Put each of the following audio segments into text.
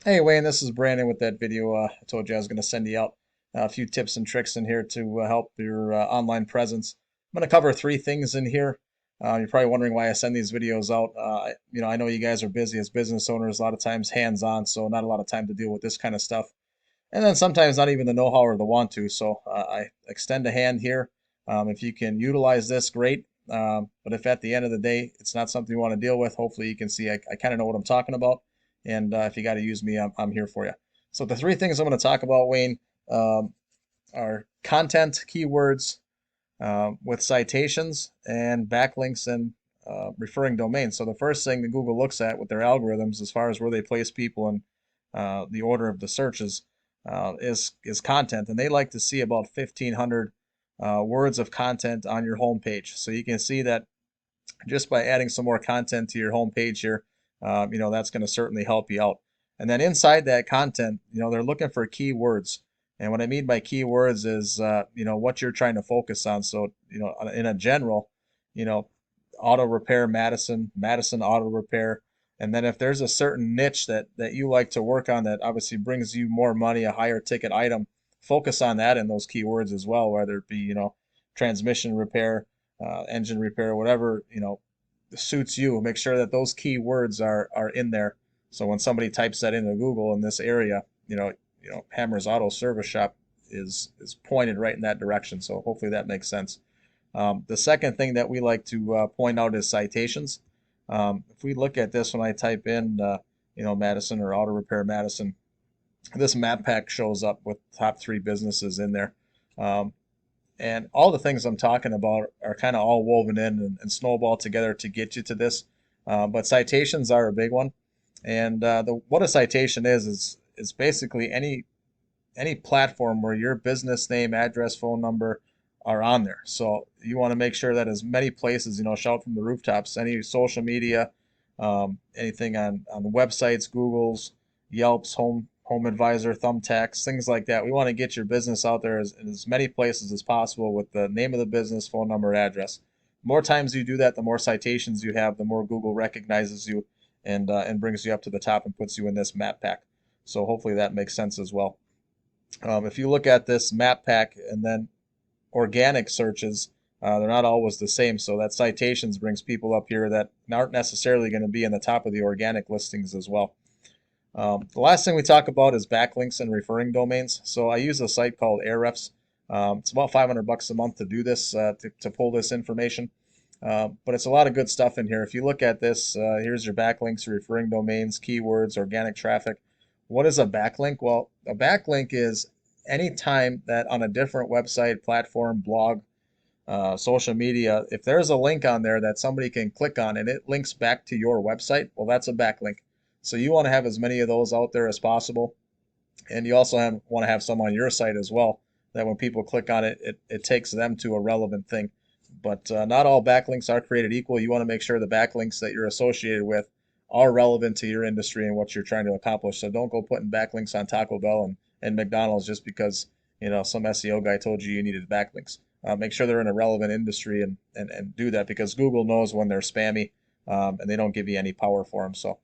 Hey Wayne, this is Brandon with that video. I told you I was going to send you out a few tips and tricks in here to help your online presence. I'm going to cover three things in here. You're probably wondering why I send these videos out. I know you guys are busy as business owners, a lot of times hands-on, so not a lot of time to deal with this kind of stuff. And then sometimes not even the know-how or the want to. So I extend a hand here. If you can utilize this, great. But if at the end of the day it's not something you want to deal with, hopefully you can see I kind of know what I'm talking about. And if you got to use me, I'm here for you. So the three things I'm going to talk about, Wayne, um, are content, keywords, with citations, and backlinks and referring domains. So the first thing that Google looks at with their algorithms, as far as where they place people in the order of the searches, is content, and they like to see about 1,500 words of content on your home page. So you can see that just by adding some more content to your home page here, that's going to certainly help you out. And then inside that content, they're looking for keywords. And what I mean by keywords is, what you're trying to focus on. So, in a general, you know, auto repair, Madison auto repair. And then if there's a certain niche that you like to work on that obviously brings you more money, a higher ticket item, focus on that in those keywords as well, whether it be, transmission repair, engine repair, whatever, suits you. Make sure that those keywords are in there. So when somebody types that into Google in this area, Hammer's Auto Service Shop is pointed right in that direction. So hopefully that makes sense. The second thing that we like to point out is citations. If we look at this, when I type in, Madison or auto repair Madison, this map pack shows up with top three businesses in there. Um, and all the things I'm talking about are kind of all woven in and snowball together to get you to this. But citations are a big one. And what a citation is basically any platform where your business name, address, phone number are on there. So you want to make sure that as many places, shout from the rooftops, any social media, anything on websites, Google's, Yelp's, Home Advisor, Thumbtacks, things like that. We want to get your business out there in as many places as possible with the name of the business, phone number, address. The more times you do that, the more citations you have, the more Google recognizes you and brings you up to the top and puts you in this map pack. So hopefully that makes sense as well. If you look at this map pack and then organic searches, they're not always the same. So that citations brings people up here that aren't necessarily going to be in the top of the organic listings as well. The last thing we talk about is backlinks and referring domains. So I use a site called Ahrefs. It's about 500 bucks a month to do this, to pull this information. But it's a lot of good stuff in here. If you look at this, here's your backlinks, referring domains, keywords, organic traffic. What is a backlink? Well, a backlink is any time that on a different website, platform, blog, social media, if there's a link on there that somebody can click on and it links back to your website, well, that's a backlink. So you want to have as many of those out there as possible. And you also want to have some on your site as well, that when people click on it, it takes them to a relevant thing. But not all backlinks are created equal. You want to make sure the backlinks that you're associated with are relevant to your industry and what you're trying to accomplish. So don't go putting backlinks on Taco Bell and McDonald's just because some SEO guy told you needed backlinks. Make sure they're in a relevant industry and do that, because Google knows when they're spammy, and they don't give you any power for them. So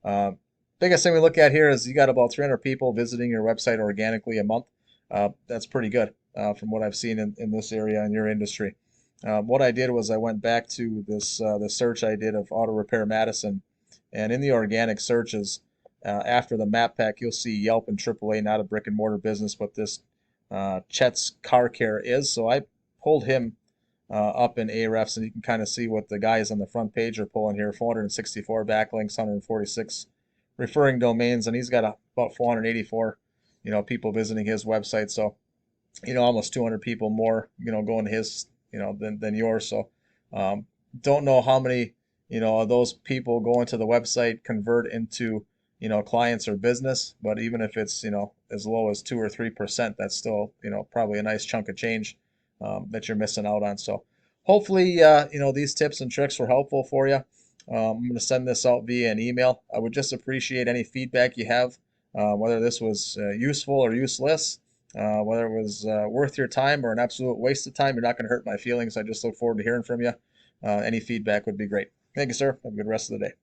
uh, biggest thing we look at here is you got about 300 people visiting your website organically a month. That's pretty good from what I've seen in this area in your industry. What I did was I went back to the search I did of Auto Repair Madison, and in the organic searches, after the map pack, you'll see Yelp and AAA, not a brick and mortar business, but this Chet's Car Care is. So I pulled him up in Ahrefs, and you can kind of see what the guys on the front page are pulling here: 464 backlinks, 146 referring domains, and he's got about 484, people visiting his website. So, almost 200 people more, going to his, than yours. So, don't know how many, of those people going to the website convert into, clients or business, but even if it's, as low as 2 or 3%, that's still, probably a nice chunk of change that you're missing out on. So hopefully, these tips and tricks were helpful for you. I'm going to send this out via an email. I would just appreciate any feedback you have, whether this was useful or useless, whether it was worth your time or an absolute waste of time. You're not going to hurt my feelings. I just look forward to hearing from you. Any feedback would be great. Thank you, sir. Have a good rest of the day.